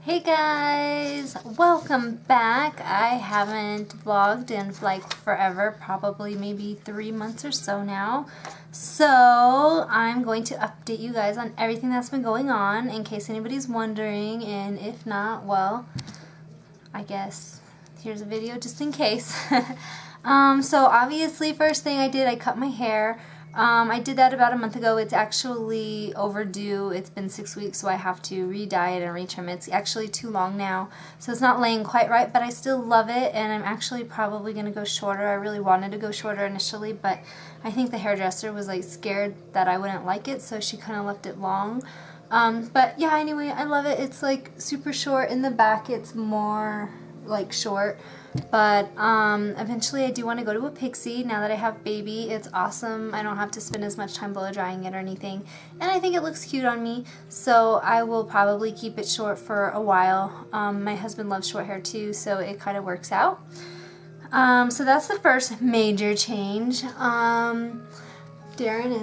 Hey guys, welcome back. I haven't vlogged in like forever, probably maybe 3 months or so now. So I'm going to update you guys on everything that's been going on in case anybody's wondering, and if not, well, I guess here's a video just in case. So obviously first thing I did, I cut my hair. I did that about a month ago. It's actually overdue. It's been 6 weeks, so I have to re-dye it and retrim it. It's actually too long now, so it's not laying quite right, but I still love it, and I'm actually probably going to go shorter. I really wanted to go shorter initially, but I think the hairdresser was like scared that I wouldn't like it, so she kind of left it long. But yeah, anyway, I love it. It's like super short. In the back, it's more like short. But eventually I do want to go to a pixie now that I have baby. It's awesome. I don't have to spend as much time blow drying it or anything. And I think it looks cute on me. So I will probably keep it short for a while. My husband loves short hair too, so it kind of works out. So that's the first major change. Darren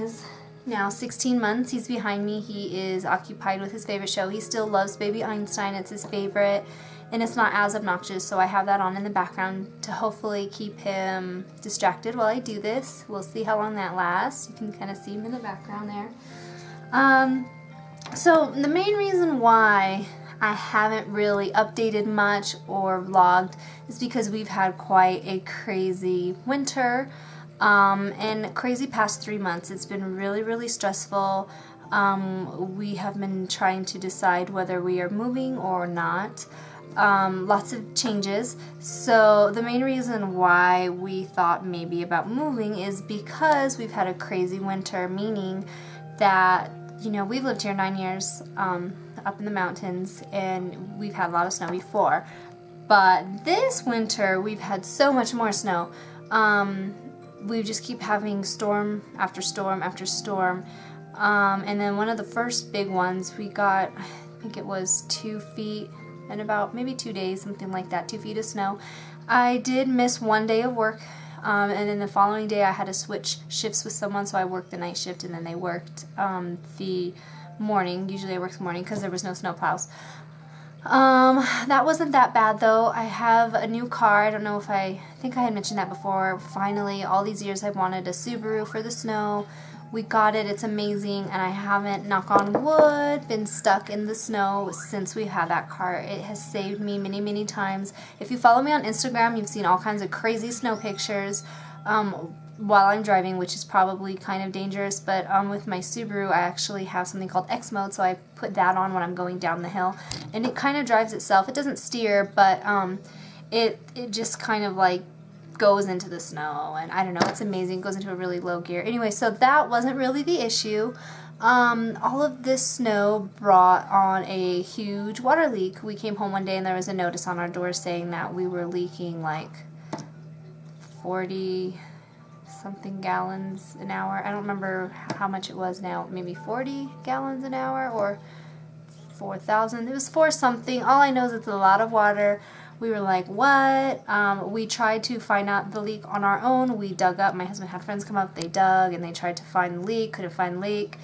is now 16 months. He's behind me. He is occupied with his favorite show. He still loves Baby Einstein. It's his favorite. And it's not as obnoxious, so I have that on in the background to hopefully keep him distracted while I do this. We'll see how long that lasts. You can kind of see him in the background there. So the main reason why I haven't really updated much or vlogged is because we've had quite a crazy winter and crazy past 3 months. It's been really stressful. We have been trying to decide whether we are moving or not. Lots of changes. So the main reason why we thought maybe about moving is because we've had a crazy winter, meaning that, you know, we've lived here 9 years up in the mountains, and we've had a lot of snow before. But this winter we've had so much more snow. We just keep having storm after storm after storm. And then one of the first big ones we got, I think it was 2 feet in about maybe 2 days, something like that, 2 feet of snow. I did miss 1 day of work, and then the following day I had to switch shifts with someone, so I worked the night shift and then they worked the morning. Usually I work the morning because there was no snow plows. That wasn't that bad though. I have a new car. I don't know if I think I had mentioned that before. Finally, all these years I've wanted a Subaru for the snow. We got it, it's amazing, and I haven't, knock on wood, been stuck in the snow since we had that car. It has saved me many times. If you follow me on Instagram, you've seen all kinds of crazy snow pictures while I'm driving, which is probably kind of dangerous, but with my Subaru I actually have something called X mode, so I put that on when I'm going down the hill, and it kind of drives itself. It doesn't steer, but it just kind of like goes into the snow, and I don't know, it's amazing. It goes into a really low gear. Anyway, so that wasn't really the issue. All of this snow brought on a huge water leak. We came home one day and there was a notice on our door saying that we were leaking like 40 something gallons an hour. I don't remember how much it was now, maybe 40 gallons an hour or 4,000. It was 4 something. All I know is it's a lot of water. We were like, what? We tried to find out the leak on our own. We dug up. My husband had friends come up. They dug and they tried to find the leak. Couldn't find the leak.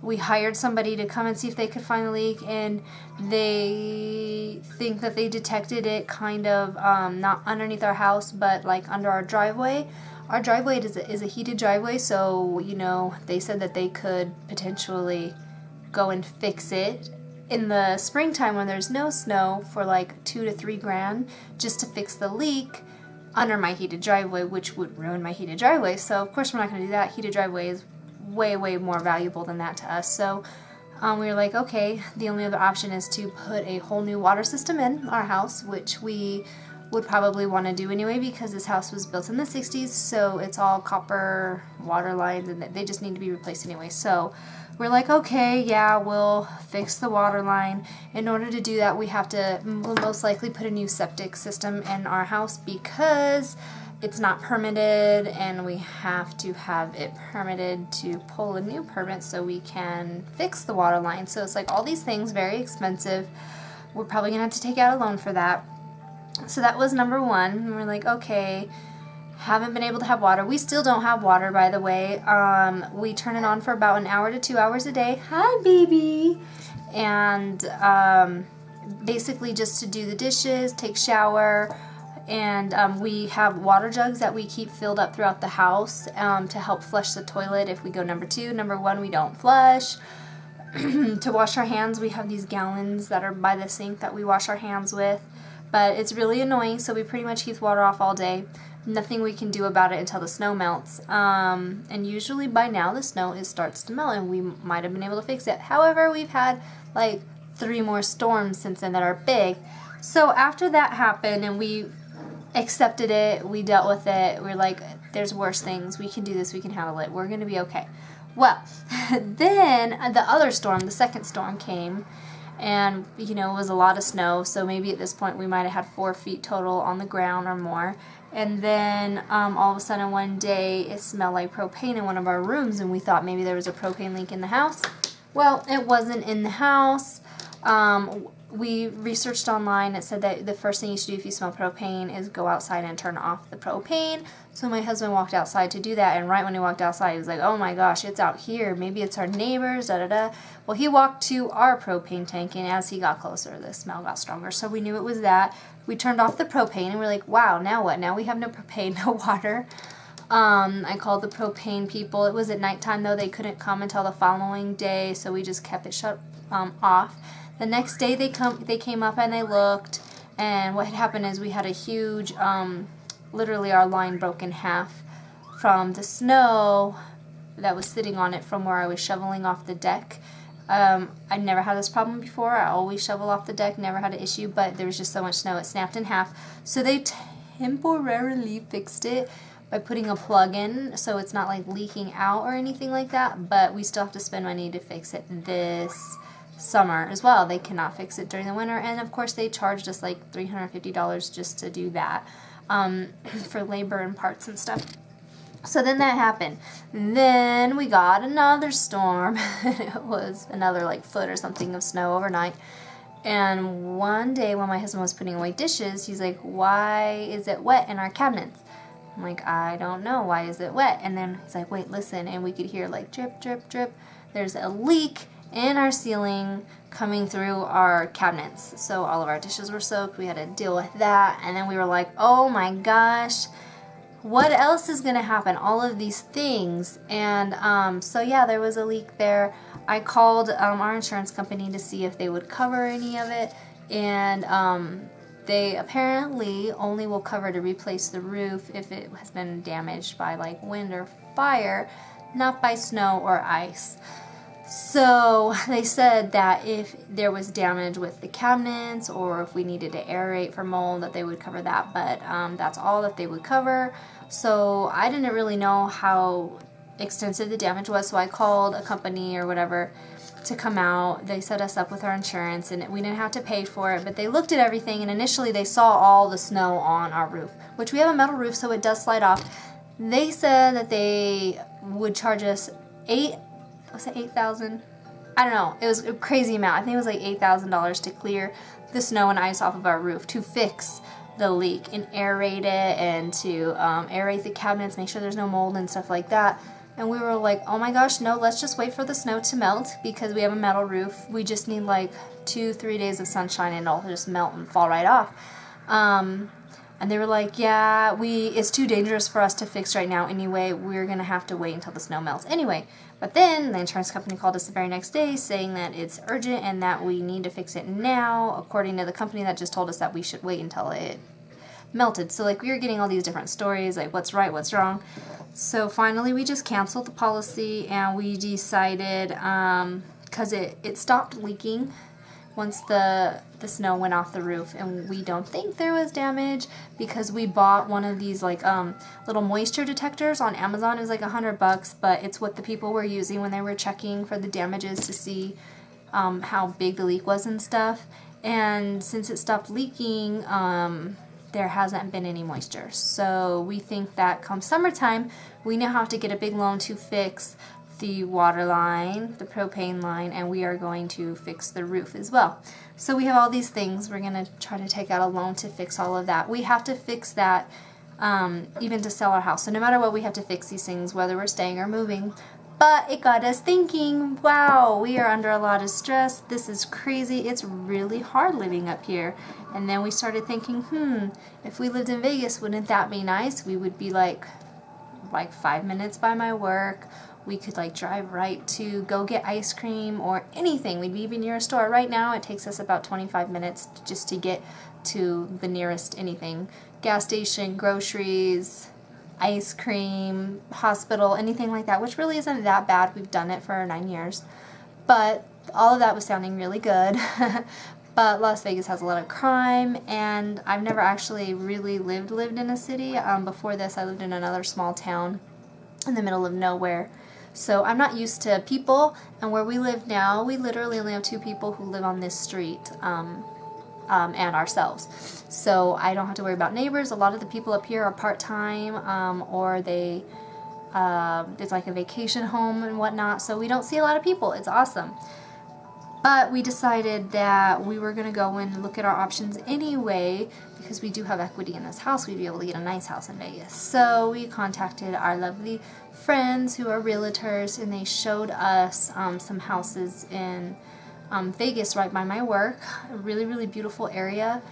We hired somebody to come and see if they could find the leak, and they think that they detected it kind of not underneath our house, but like under our driveway. Our driveway is a heated driveway, so, you know, they said that they could potentially go and fix it in the springtime when there's no snow for like $2 to $3 grand just to fix the leak under my heated driveway, which would ruin my heated driveway. So of course we're not going to do that. Heated driveway is way more valuable than that to us. So we were like, okay, the only other option is to put a whole new water system in our house, which we would probably want to do anyway because this house was built in the 60s, so it's all copper water lines and they just need to be replaced anyway. So we're like, okay, yeah, we'll fix the water line. In order to do that, we'll most likely put a new septic system in our house because it's not permitted, and we have to have it permitted to pull a new permit so we can fix the water line. So it's like all these things, very expensive. We're probably gonna have to take out a loan for that. So that was number one. And we're like, okay, haven't been able to have water. We still don't have water, by the way. We turn it on for about 1 hour to 2 hours a day. Hi, baby. And basically just to do the dishes, take shower, and we have water jugs that we keep filled up throughout the house to help flush the toilet if we go number 2. Number 1, we don't flush. To wash our hands, we have these gallons that are by the sink that we wash our hands with. But it's really annoying, so we pretty much keep water off all day. Nothing we can do about it until the snow melts. And usually by now the snow starts to melt and we might have been able to fix it. However, we've had like 3 more storms since then that are big. So after that happened and we accepted it, we dealt with it, we're like, there's worse things, we can do this, we can handle it, we're going to be okay. Well, then the other storm, the second storm came, and it was a lot of snow, so maybe at this point we might have had 4 feet total on the ground or more. And then all of a sudden one day it smelled like propane in one of our rooms, and we thought maybe there was a propane leak in the house. Well, it wasn't in the house. We researched online. It said that the first thing you should do if you smell propane is go outside and turn off the propane. So my husband walked outside to do that, and right when he walked outside, he was like, oh my gosh, it's out here. Maybe it's our neighbors, da-da-da. Well, he walked to our propane tank, and as he got closer, the smell got stronger. So we knew it was that. We turned off the propane, and we're like, wow, now what? Now we have no propane, no water. I called the propane people. It was at nighttime, though. They couldn't come until the following day, so we just kept it shut off. The next day they came up and they looked, and what had happened is we had a huge, literally our line broke in half from the snow that was sitting on it from where I was shoveling off the deck. I never had this problem before. I always shovel off the deck, never had an issue, but there was just so much snow it snapped in half. So they temporarily fixed it by putting a plug in, so it's not like leaking out or anything like that, but we still have to spend money to fix it this summer as well. They cannot fix it during the winter, and of course they charged us like $350 just to do that, for labor and parts and stuff. So then that happened. Then we got another storm. It was another like foot or something of snow overnight. And one day when my husband was putting away dishes, he's like, why is it wet in our cabinets? I'm like, I don't know, why is it wet? And then he's like, wait, listen, and we could hear like drip, drip, drip. There's a leak in our ceiling coming through our cabinets. So all of our dishes were soaked. We had to deal with that. And then we were like, oh my gosh, what else is going to happen? All of these things. And so yeah, there was a leak there. I called our insurance company to see if they would cover any of it. And they apparently only will cover to replace the roof if it has been damaged by like wind or fire, not by snow or ice. So they said that if there was damage with the cabinets or if we needed to aerate for mold, that they would cover that, but that's all that they would cover. So I didn't really know how extensive the damage was, so I called a company or whatever to come out. They set us up with our insurance, and we didn't have to pay for it, but they looked at everything, and initially they saw all the snow on our roof, which we have a metal roof, so it does slide off. They said that they would charge us $8,000? I don't know. It was a crazy amount. I think it was like $8,000 to clear the snow and ice off of our roof, to fix the leak and aerate it, and to aerate the cabinets, make sure there's no mold and stuff like that. And we were like, oh my gosh, no, let's just wait for the snow to melt, because we have a metal roof. We just need like 2-3 days of sunshine and it'll just melt and fall right off. And they were like, yeah, it's too dangerous for us to fix right now anyway. We're going to have to wait until the snow melts anyway. But then the insurance company called us the very next day saying that it's urgent and that we need to fix it now, according to the company that just told us that we should wait until it melted. So like we were getting all these different stories, like what's right, what's wrong. So finally we just canceled the policy, and we decided, because it stopped leaking once the snow went off the roof, and we don't think there was damage because we bought one of these like little moisture detectors on Amazon. It was like $100, but it's what the people were using when they were checking for the damages to see how big the leak was and stuff. And since it stopped leaking, there hasn't been any moisture. So we think that come summertime, we now have to get a big loan to fix the water line, the propane line, and we are going to fix the roof as well. So we have all these things. We're going to try to take out a loan to fix all of that. We have to fix that even to sell our house. So no matter what, we have to fix these things, whether we're staying or moving. But it got us thinking, wow, we are under a lot of stress. This is crazy. It's really hard living up here. And then we started thinking, if we lived in Vegas, wouldn't that be nice? We would be like 5 minutes by my work. We could like drive right to go get ice cream or anything. We'd be even near a store. Right now it takes us about 25 minutes just to get to the nearest anything. Gas station, groceries, ice cream, hospital, anything like that, which really isn't that bad. We've done it for 9 years. But all of that was sounding really good. But Las Vegas has a lot of crime, and I've never actually really lived in a city. Before this, I lived in another small town in the middle of nowhere. So I'm not used to people, and where we live now, we literally only have 2 people who live on this street, and ourselves. So I don't have to worry about neighbors. A lot of the people up here are part-time, or they, it's like a vacation home and whatnot, so we don't see a lot of people. It's awesome. But we decided that we were going to go and look at our options anyway, because we do have equity in this house. We'd be able to get a nice house in Vegas. So we contacted our lovely friends who are realtors, and they showed us some houses in Vegas right by my work. A really, really beautiful area.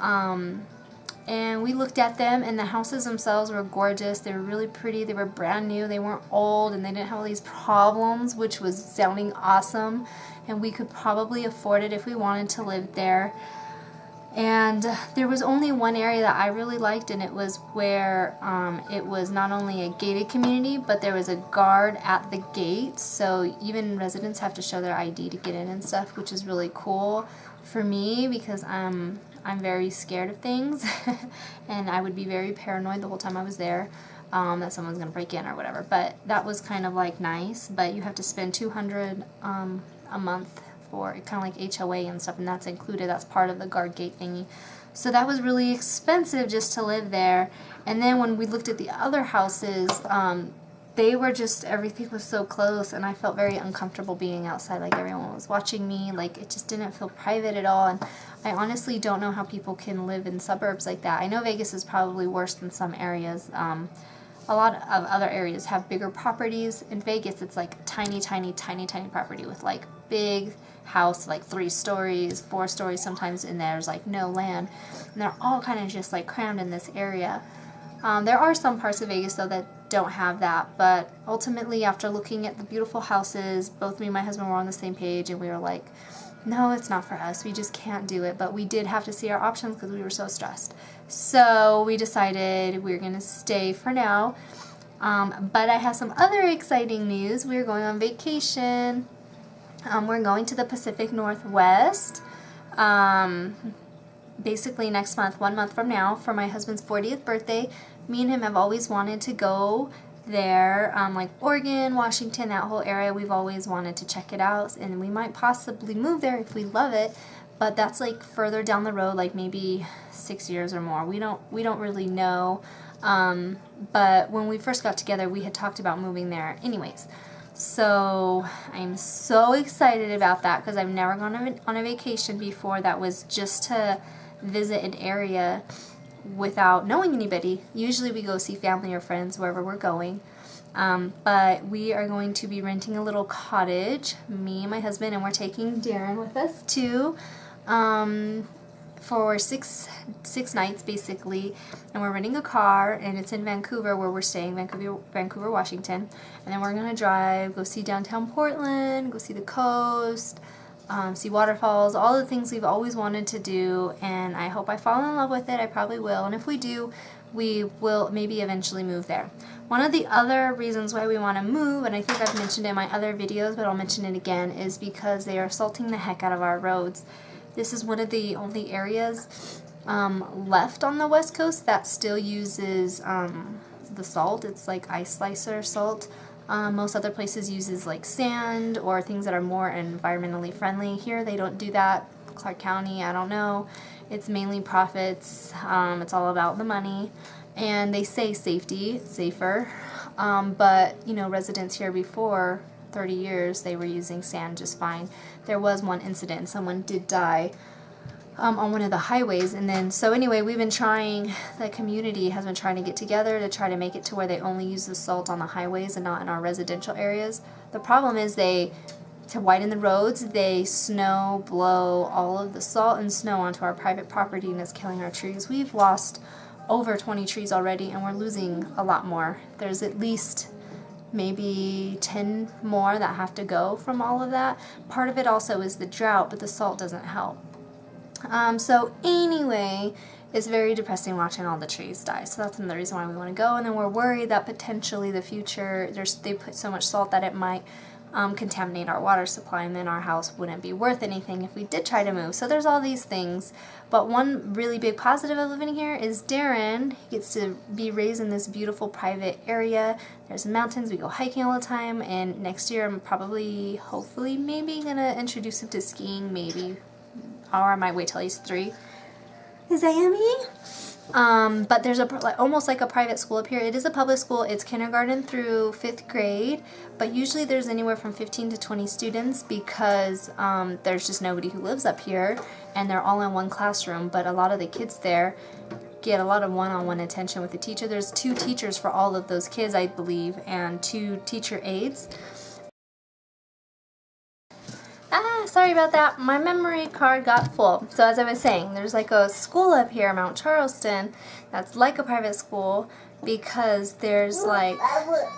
And we looked at them, and the houses themselves were gorgeous. They were really pretty. They were brand new. They weren't old, and they didn't have all these problems, which was sounding awesome. And we could probably afford it if we wanted to live there. And there was only one area that I really liked, and it was where it was not only a gated community, but there was a guard at the gate. So even residents have to show their ID to get in and stuff, which is really cool for me because I'm very scared of things, and I would be very paranoid the whole time I was there that someone's going to break in or whatever. But that was kind of like nice, but you have to spend $200 a month for kind of like HOA and stuff, and that's included. That's part of the guard gate thingy. So that was really expensive just to live there. And then when we looked at the other houses, they were just, everything was so close, and I felt very uncomfortable being outside. Like everyone was watching me. Like it just didn't feel private at all. And I honestly don't know how people can live in suburbs like that. I know Vegas is probably worse than some areas. A lot of other areas have bigger properties. In Vegas, it's like tiny, tiny, tiny, tiny property with like big house, like 3 stories, 4 stories sometimes, and there's like no land. And they're all kind of just like crammed in this area. There are some parts of Vegas though that don't have that, but ultimately after looking at the beautiful houses, both me and my husband were on the same page, and we were like, no, it's not for us. We just can't do it. But we did have to see our options because we were so stressed. So we decided we're going to stay for now. But I have some other exciting news. We're going on vacation. We're going to the Pacific Northwest. Basically next month, 1 month from now, for my husband's 40th birthday. Me and him have always wanted to go there, like Oregon, Washington, that whole area. We've always wanted to check it out, and we might possibly move there if we love it, but that's like further down the road, like maybe 6 years or more. We don't really know, but when we first got together, we had talked about moving there anyways. So I'm so excited about that because I've never gone on a vacation before that was just to visit an area without knowing anybody. Usually we go see family or friends wherever we're going, but we are going to be renting a little cottage, me and my husband, and we're taking Darren with us too, for six nights basically. And we're renting a car, and it's in Vancouver where we're staying, Vancouver, Washington. And then we're gonna drive, go see downtown Portland, go see the coast, see waterfalls, all the things we've always wanted to do, and I hope I fall in love with it. I probably will, and if we do, we will maybe eventually move there. One of the other reasons why we want to move, and I think I've mentioned it in my other videos, but I'll mention it again, is because they are salting the heck out of our roads. This is one of the only areas left on the West Coast that still uses the salt. It's like ice slicer salt. Most other places uses like sand or things that are more environmentally friendly. Here they don't do that. Clark County, I don't know. It's mainly profits. It's all about the money. And they say safety, safer. But, you know, residents here before 30 years, they were using sand just fine. There was one incident. Someone did die on one of the highways. And then, so anyway, we've been trying, the community has been trying to get together to try to make it to where they only use the salt on the highways and not in our residential areas. The problem is to widen the roads, they snow blow all of the salt and snow onto our private property, and it's killing our trees. We've lost over 20 trees already, and we're losing a lot more. There's at least maybe 10 more that have to go from all of that. Part of it also is the drought, but the salt doesn't help. So anyway, it's very depressing watching all the trees die. So that's another reason why we want to go. And then we're worried that potentially the future, they put so much salt that it might contaminate our water supply, and then our house wouldn't be worth anything if we did try to move. So there's all these things. But one really big positive of living here is Darren gets to be raised in this beautiful private area. There's mountains, we go hiking all the time, and next year I'm probably, hopefully, maybe gonna introduce him to skiing, maybe. Or I might wait till he's 3. Is Amy? But there's almost like a private school up here. It is a public school. It's kindergarten through 5th grade, but usually there's anywhere from 15 to 20 students because there's just nobody who lives up here, and they're all in one classroom. But a lot of the kids there get a lot of one-on-one attention with the teacher. There's 2 teachers for all of those kids, I believe, and 2 teacher aides. Sorry about that. My memory card got full. So as I was saying, there's like a school up here, Mount Charleston, that's like a private school because there's like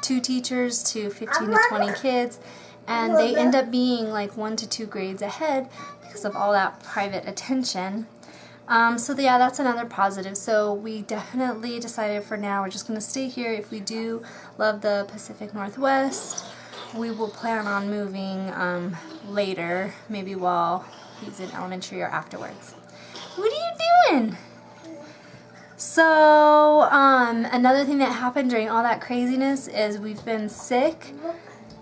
2 teachers to 15 to 20 kids, and they end up being like 1 to 2 grades ahead because of all that private attention. So yeah, that's another positive. So we definitely decided for now we're just going to stay here. If we do love the Pacific Northwest, we will plan on moving later, maybe while he's in elementary or afterwards. What are you doing? So, another thing that happened during all that craziness is we've been sick,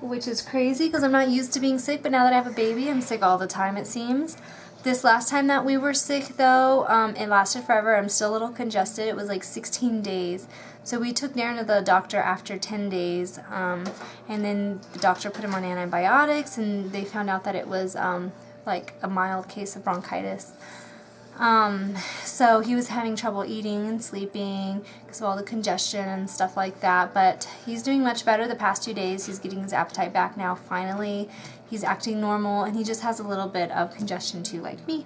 which is crazy because I'm not used to being sick, but now that I have a baby, I'm sick all the time, it seems. This last time that we were sick, though, it lasted forever. I'm still a little congested. It was like 16 days. So we took Darren to the doctor after 10 days, and then the doctor put him on antibiotics, and they found out that it was like a mild case of bronchitis. So he was having trouble eating and sleeping because of all the congestion and stuff like that, but he's doing much better the past 2 days. He's getting his appetite back now, finally. He's acting normal, and he just has a little bit of congestion too, like me.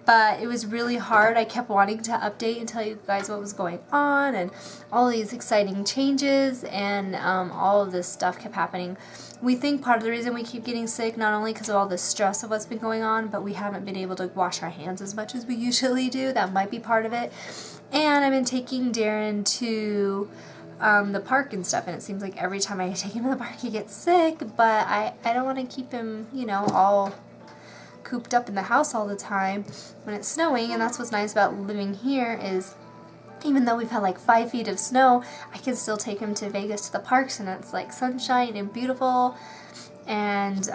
But it was really hard. I kept wanting to update and tell you guys what was going on and all these exciting changes, and all of this stuff kept happening. We think part of the reason we keep getting sick, not only because of all the stress of what's been going on, but we haven't been able to wash our hands as much as we usually do. That might be part of it. And I've been taking Darren to the park and stuff, and it seems like every time I take him to the park he gets sick, but I don't want to keep him, you know, all cooped up in the house all the time when it's snowing. And that's what's nice about living here is even though we've had like 5 feet of snow, I can still take him to Vegas to the parks, and it's like sunshine and beautiful, and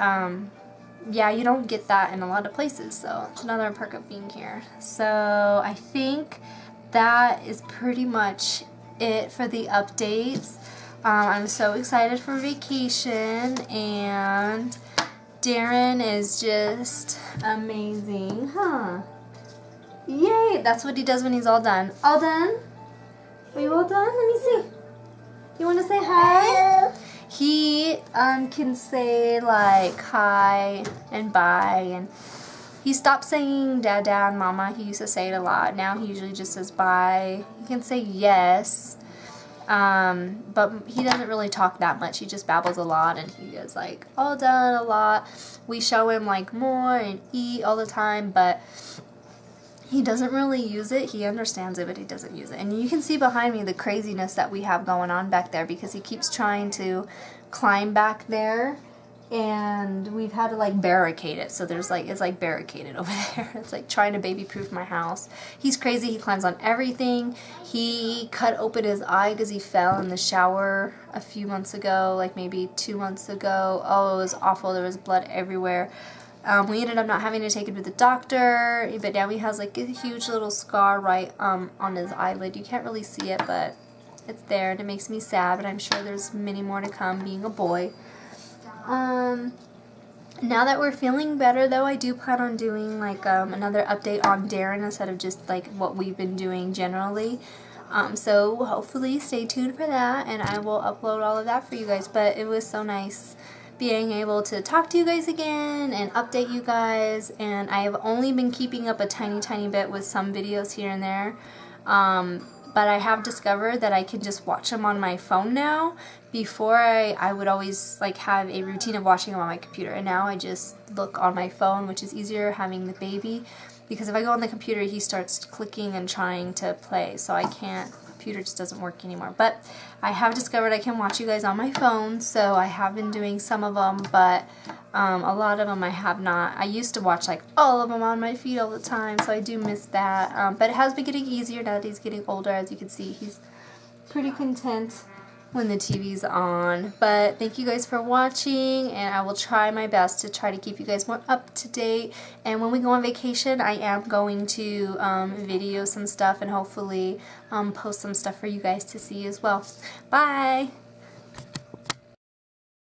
yeah, you don't get that in a lot of places, so it's another perk of being here. So I think that is pretty much it for the updates. I'm so excited for vacation, and Darren is just amazing, huh? Yay! That's what he does when he's all done. All done? Are you all done? Let me see. You want to say hi? He can say like hi and bye, and he stopped saying dada and mama. He used to say it a lot. Now he usually just says bye. He can say yes. But he doesn't really talk that much. He just babbles a lot, and he is like all done a lot. We show him like more and eat all the time, but he doesn't really use it. He understands it, but he doesn't use it. And you can see behind me the craziness that we have going on back there because he keeps trying to climb back there, and we've had to like barricade it. So there's like, it's like barricaded over there. It's like trying to baby proof my house. He's crazy. He climbs on everything. He cut open his eye because he fell in the shower a few months ago, like maybe 2 months ago. Oh, it was awful. There was blood everywhere. We ended up not having to take him to the doctor, but now he has like a huge little scar right on his eyelid. You can't really see it, but it's there, and it makes me sad, but I'm sure there's many more to come being a boy. And Now that we're feeling better, though, I do plan on doing like another update on Darren instead of just like what we've been doing generally. So hopefully stay tuned for that, and I will upload all of that for you guys. But it was so nice being able to talk to you guys again and update you guys, and I have only been keeping up a tiny bit with some videos here and there. But I have discovered that I can just watch them on my phone now. Before I would always like have a routine of watching them on my computer, and now I just look on my phone, which is easier having the baby, because if I go on the computer he starts clicking and trying to play, so I can't, the computer just doesn't work anymore. But I have discovered I can watch you guys on my phone, so I have been doing some of them, but a lot of them I have not. I used to watch like all of them on my feed all the time, so I do miss that. But it has been getting easier now that he's getting older. As you can see, he's pretty content when the TV's on. But thank you guys for watching, and I will try my best to try to keep you guys more up to date. And when we go on vacation, I am going to video some stuff and hopefully post some stuff for you guys to see as well. Bye!